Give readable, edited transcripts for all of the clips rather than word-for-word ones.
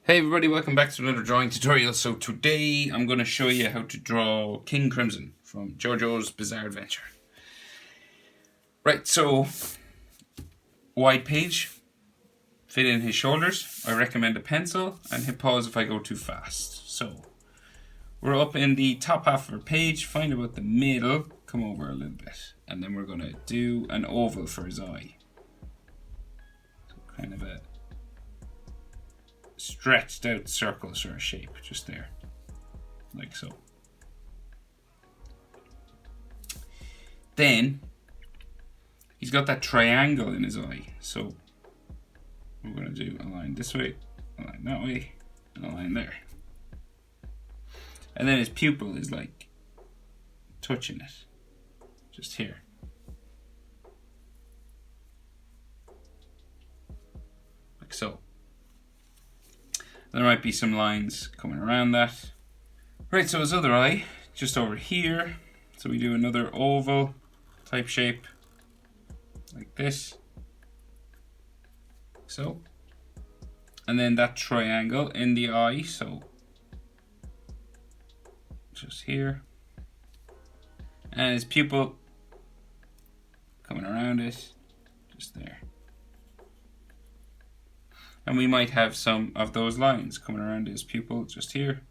Hey everybody, welcome back to another drawing tutorial. So today I'm going to show you how to draw King Crimson from JoJo's Bizarre Adventure. Right, so wide page, fit in his shoulders. I recommend a pencil and hit pause if I go too fast. So we're up in the top half of our page, find about the middle, come over a little bit, and then we're going to do an oval for his eye. So kind of a stretched out circle sort of shape, just there, like so. Then he's got that triangle in his eye, so we're going to do a line this way, a line that way, and a line there. And then his pupil is like touching it, just here. Like so. There might be some lines coming around that. Right, so his other eye, just over here. So we do another oval type shape, like this. So. And then that triangle in the eye, so just here. And his pupil coming around it, just there. And we might have some of those lines coming around his pupil just here.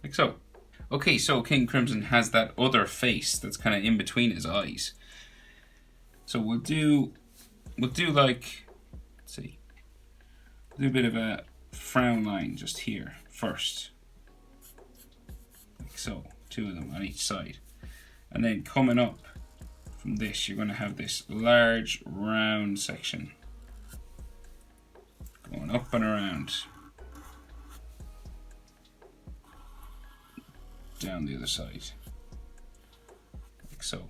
Like so. Okay, so King Crimson has that other face that's kind of in between his eyes. So we'll do like, let's see, do a bit of a frown line just here first. Like so, two of them on each side. And then coming up from this, you're going to have this large round section. Going up and around. Down the other side. Like so.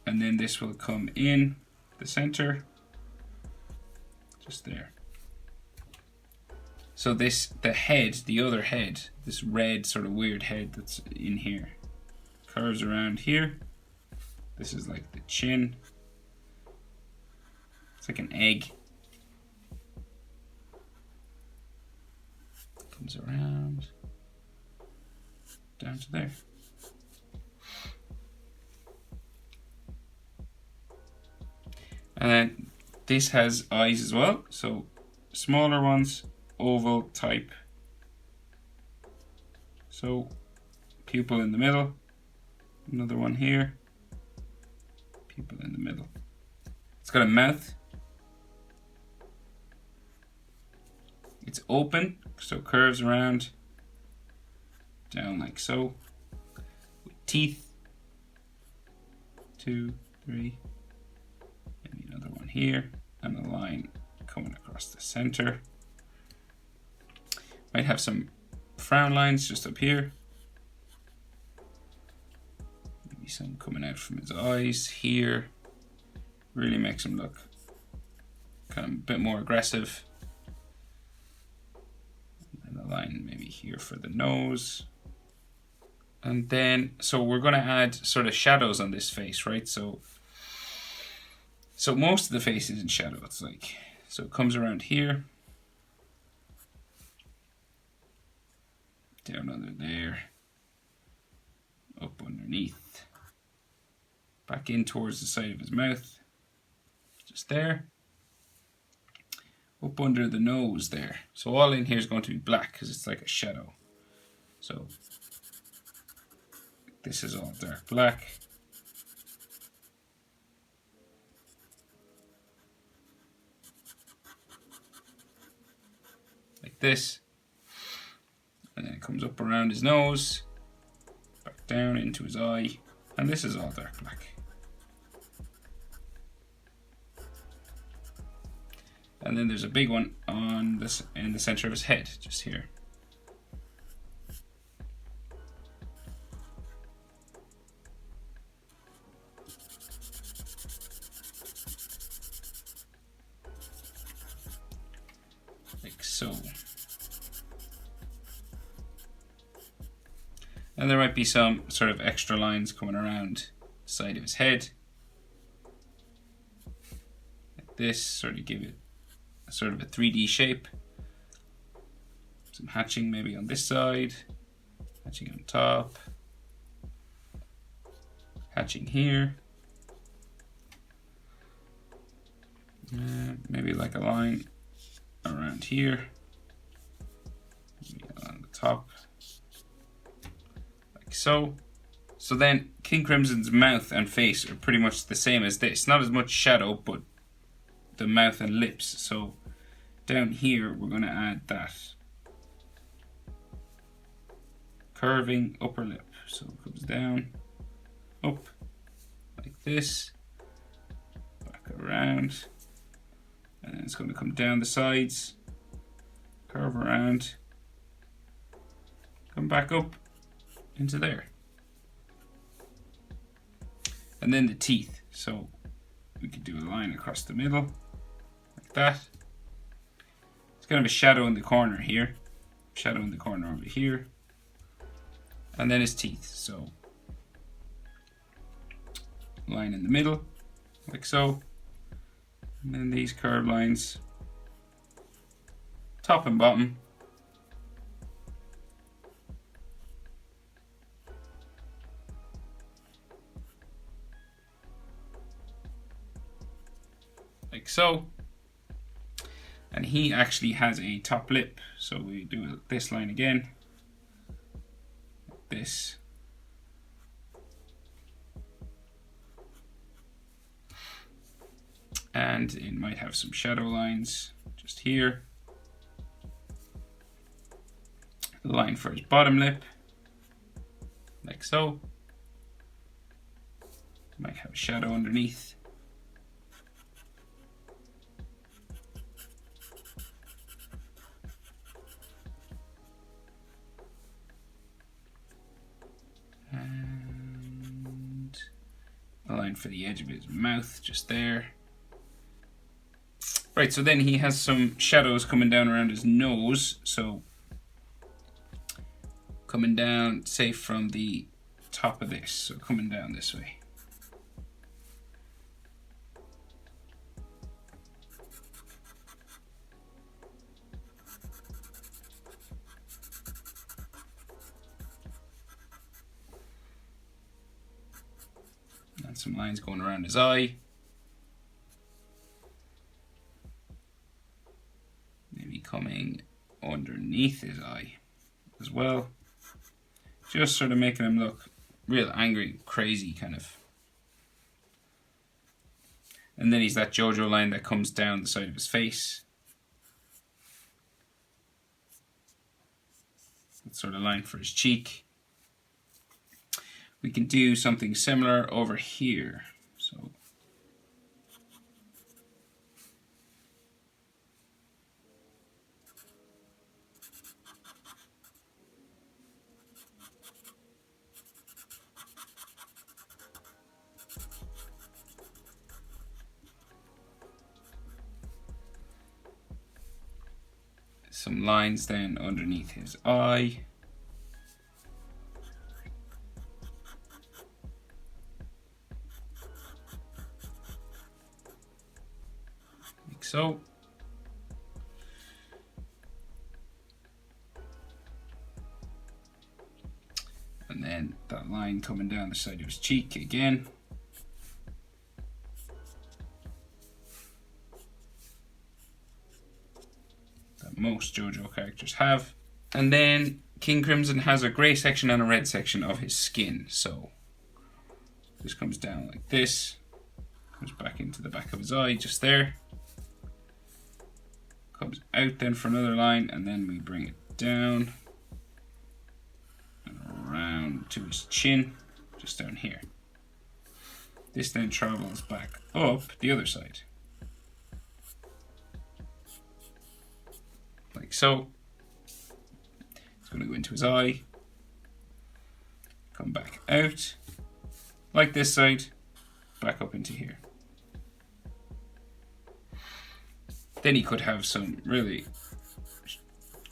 And then this will come in the center. Just there. So this, the head, the other head, this red sort of weird head that's in here, curves around here. This is like the chin. It's like an egg. Comes around down to there. And then this has eyes as well. So smaller ones, oval type. So pupil in the middle. Another one here. Pupil in the middle. It's got a mouth. It's open, so curves around, down like so, with teeth, 2, 3, maybe another one here, and a line coming across the center. Might have some frown lines just up here, maybe some coming out from his eyes here, really makes him look kind of a bit more aggressive. Line maybe here for the nose. And then, so we're going to add sort of shadows on this face, right? So most of the face is in shadow. It's like, so it comes around here, down under there, up underneath, back in towards the side of his mouth, just there. Up under the nose there. So all in here is going to be black because it's like a shadow. So this is all dark black. Like this. And then it comes up around his nose, back down into his eye, and this is all dark black. And then there's a big one on this in the center of his head, just here. Like so. And there might be some sort of extra lines coming around the side of his head. Like this, sort of give it sort of a 3D shape. Some hatching maybe on this side, hatching on top, hatching here. Maybe like a line around here, maybe along the top, like so. So then King Crimson's mouth and face are pretty much the same as this. Not as much shadow, but the mouth and lips. So down here we're going to add that curving upper lip. So it comes down, up, like this, back around, and then it's going to come down the sides, curve around, come back up into there. And then the teeth. So we could do a line across the middle, like that. It's kind of a shadow in the corner here, shadow in the corner over here. And then his teeth, so line in the middle, like so. And then these curved lines, top and bottom. Like so. And he actually has a top lip, so we do this line again. This. And it might have some shadow lines just here. A line for his bottom lip, like so. Might have a shadow underneath. And a line for the edge of his mouth just there. Right, so then he has some shadows coming down around his nose. So coming down, say from the top of this, so coming down this way. And some lines going around his eye. Maybe coming underneath his eye as well. Just sort of making him look real angry, crazy kind of. And then he's that JoJo line that comes down the side of his face. That sort of line for his cheek. We can do something similar over here. So some lines then underneath his eye. Like so. And then that line coming down the side of his cheek again. Most JoJo characters have. And then King Crimson has a grey section and a red section of his skin. So this comes down like this, comes back into the back of his eye just there, comes out then for another line, and then we bring it down and around to his chin, just down here. This then travels back up the other side. Like so. It's going to go into his eye, come back out, like this side, back up into here. Then he could have some really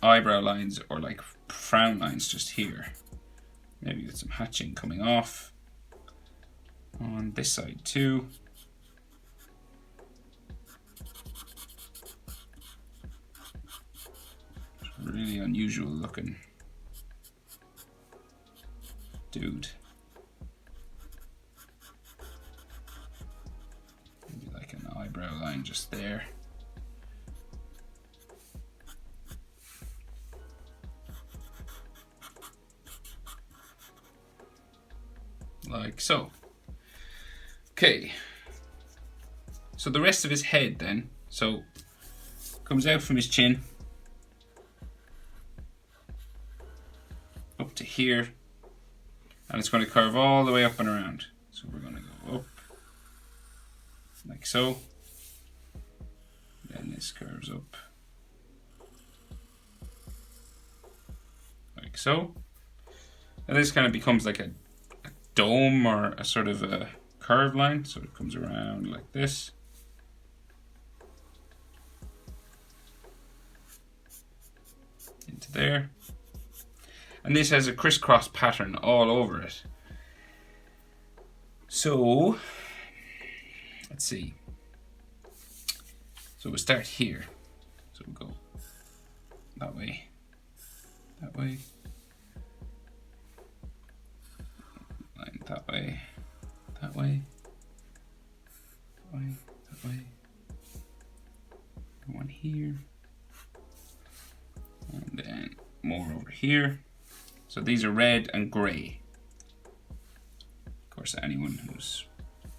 eyebrow lines or like frown lines just here. Maybe with some hatching coming off on this side too. really unusual looking dude. Maybe like an eyebrow line just there. Like so. Okay. So the rest of his head then, so comes out from his chin up to here, and it's going to curve all the way up and around. So we're going to go up like so. Then this curves up like so. And this kind of becomes like a dome or a sort of a curved line. So it comes around like this. Into there. And this has a crisscross pattern all over it. So, let's see. So we'll start here. So we'll go that way, line that way, that way, that way, that way. One here, and then more over here. So these are red and grey. Of course, anyone who's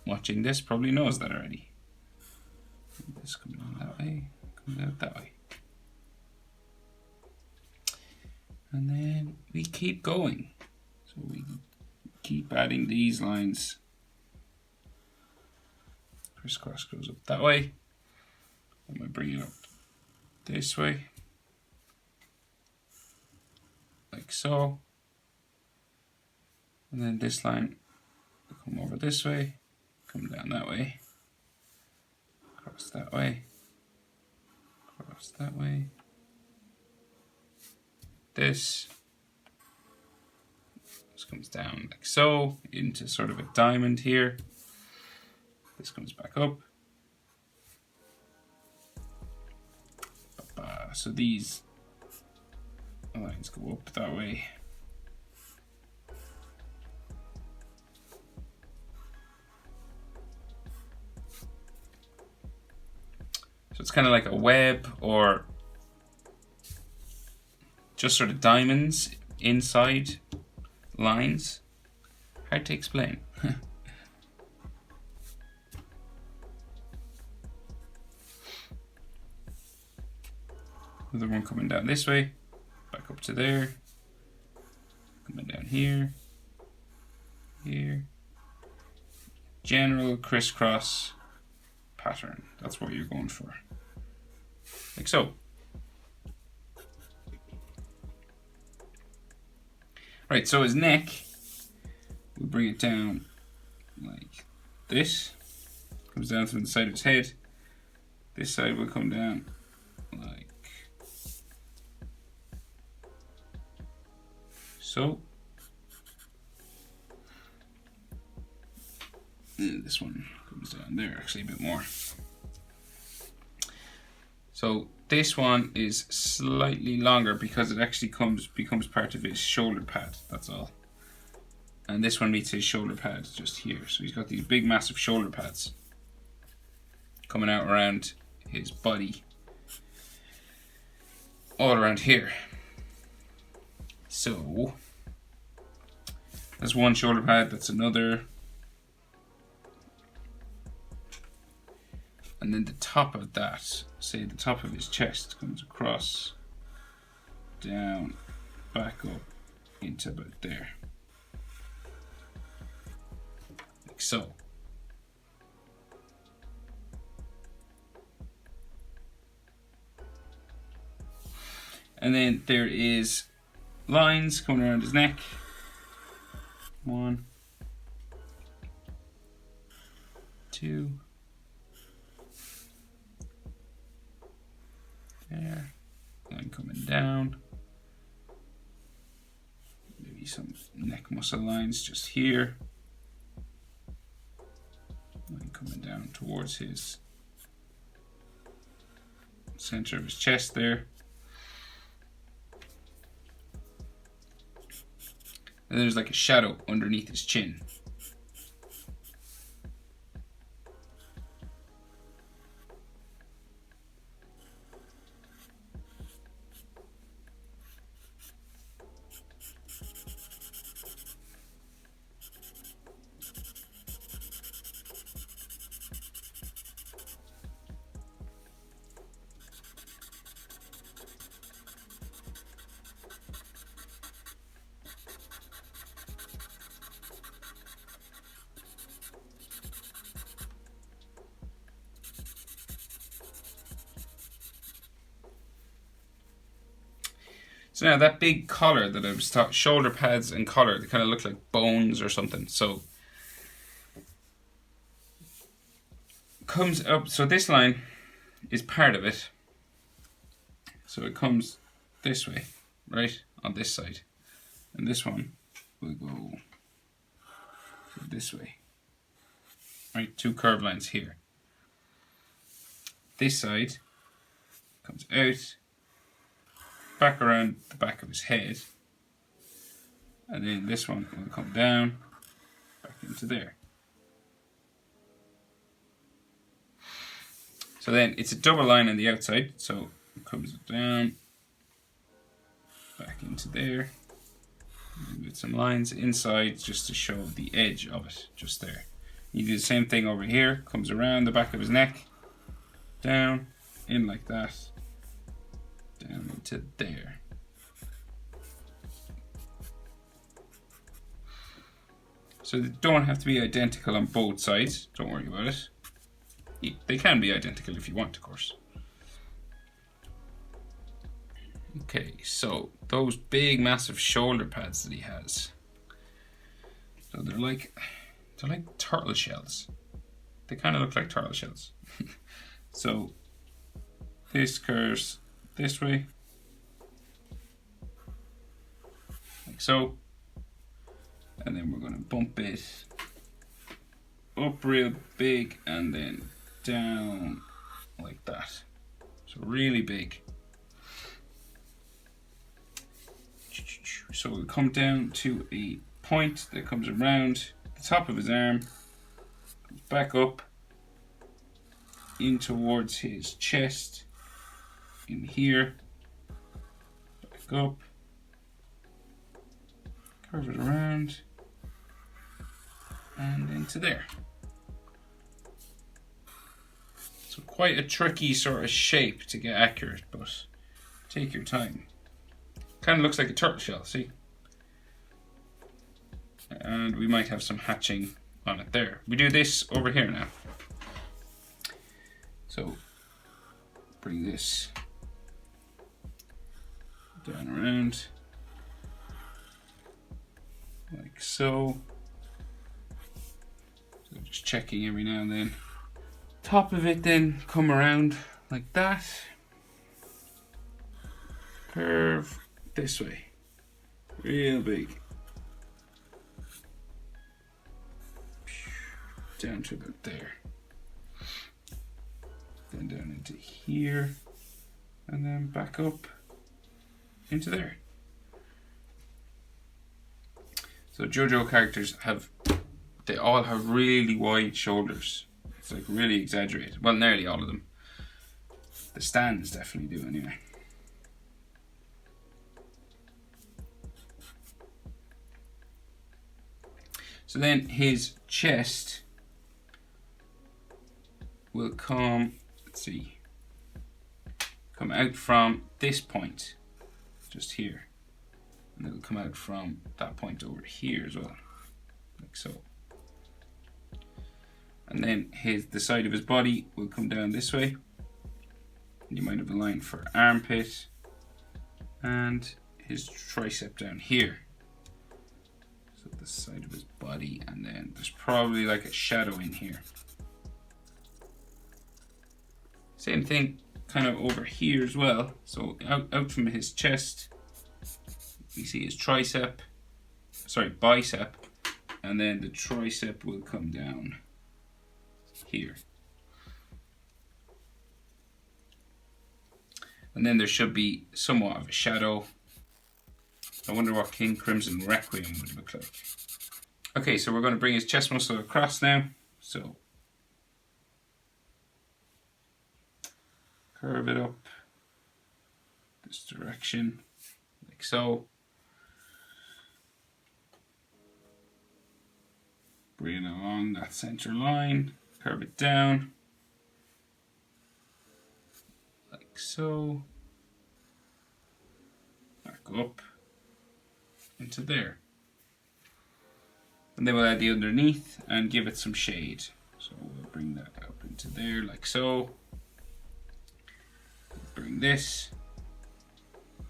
watching this probably knows that already. This comes down that way, comes out that way. And then we keep going. So we keep adding these lines. Crisscross goes up that way. I'm going to bring it up this way. Like so. And then this line will come over this way, come down that way, cross that way, cross that way. This comes down like so into sort of a diamond here. This comes back up. So these lines go up that way. So it's kind of like a web or just sort of diamonds inside lines. Hard to explain. Another one coming down this way, back up to there, coming down here, here. General crisscross pattern. That's what you're going for. Like so. Right, so his neck, we'll bring it down like this. Comes down to the side of his head. This side will come down like so. And this one comes down there actually a bit more. So this one is slightly longer because it actually becomes part of his shoulder pad, that's all. And this one meets his shoulder pad just here. So he's got these big massive shoulder pads coming out around his body, all around here. So that's one shoulder pad, that's another. And then the top of that, say the top of his chest, comes across, down, back up, into about there. Like so. And then there is lines coming around his neck. 1, 2. There, line coming down, maybe some neck muscle lines just here, line coming down towards his center of his chest there, And there's like a shadow underneath his chin. So now that big collar that I was talking, shoulder pads and collar, they kind of look like bones or something. So comes up, so this line is part of it. So it comes this way, right, on this side. And this one will go this way. Right, two curved lines here. This side comes out, back around the back of his head, and then this one will come down, back into there. So then it's a double line on the outside, so it comes down, back into there, with some lines inside just to show the edge of it, just there. You do the same thing over here, comes around the back of his neck, down, in like that, down into there. So they don't have to be identical on both sides, don't worry about it. They can be identical if you want, of course. Okay, so those big massive shoulder pads that he has. So they're like turtle shells. They kind of look like turtle shells. So this curves this way, like so, and then we're going to bump it up real big and then down like that. So really big. So we'll come down to a point that comes around the top of his arm, comes back up in towards his chest, in here, back up, curve it around, and into there. So quite a tricky sort of shape to get accurate, but take your time. Kind of looks like a turtle shell, see? And we might have some hatching on it there. We do this over here now. So bring this down around like so. So just checking every now and then. Top of it then come around like that. Curve this way. Real big. Down to about there. Then down into here. And then back up into there. So JoJo characters they all have really wide shoulders. It's like really exaggerated. Well, nearly all of them. The stands definitely do anyway. So then his chest will come, let's see, come out from this point, just here. And it'll come out from that point over here as well, like so. And then the side of his body will come down this way. And you might have a line for armpit and his tricep down here. So the side of his body, and then there's probably like a shadow in here. Same thing kind of over here as well. So out from his chest, we see his bicep, and then the tricep will come down here. And then there should be somewhat of a shadow I wonder what King Crimson Requiem would look like. Okay, so we're going to bring his chest muscle across now. So curve it up this direction, like so. Bring it along that center line, curve it down, like so. Back up into there. And then we'll add the underneath and give it some shade. So we'll bring that up into there like so. Bring this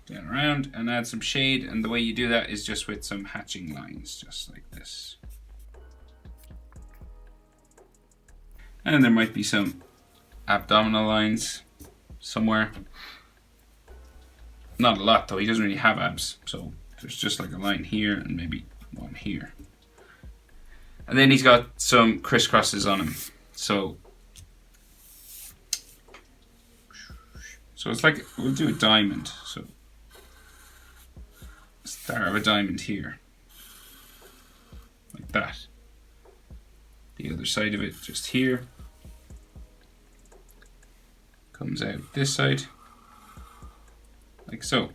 down around and add some shade, and the way you do that is just with some hatching lines, just like this. And there might be some abdominal lines somewhere. Not a lot though, he doesn't really have abs, so there's just like a line here and maybe one here. And then he's got some crisscrosses on him. So it's like, we'll do a diamond. So start of a diamond here. Like that. The other side of it just here. Comes out this side. Like so.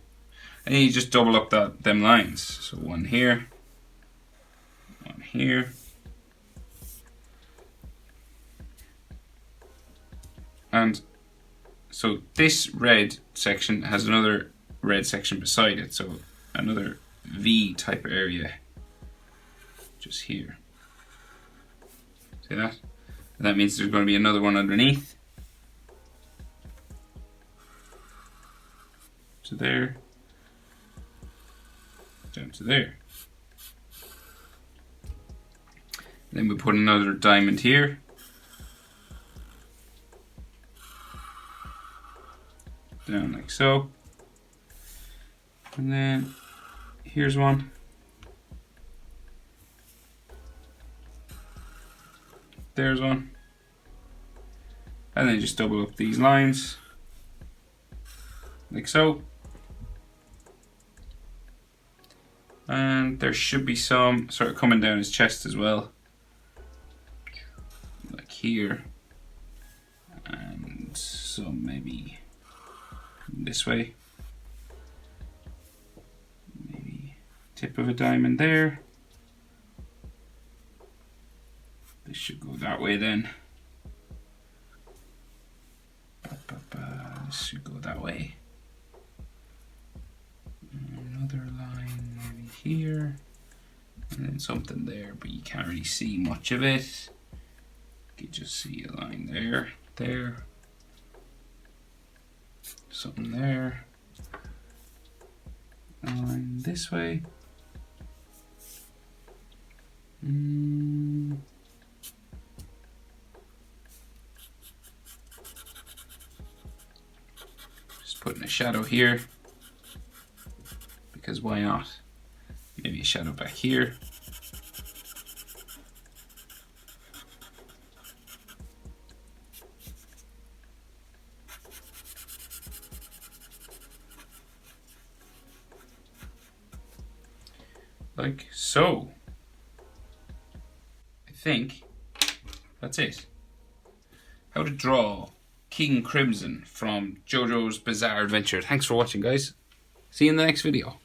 And then you just double up them lines. So one here. One here. And so this red section has another red section beside it, so another V type of area just here. See that? And that means there's going to be another one underneath. To there. Down to there. And then we put another diamond here. Down like so. And then here's one. There's one. And then just double up these lines. Like so. And there should be some sort of coming down his chest as well. Like here. And some maybe this way. Maybe tip of a diamond there. This should go that way then. This should go that way. Another line maybe here. And then something there, but you can't really see much of it. You can just see a line there, there. Something there. A line this way. Just putting a shadow here. Because why not? Maybe a shadow back here. Like so. I think that's it. How to draw King Crimson from JoJo's Bizarre Adventure. Thanks for watching, guys. See you in the next video.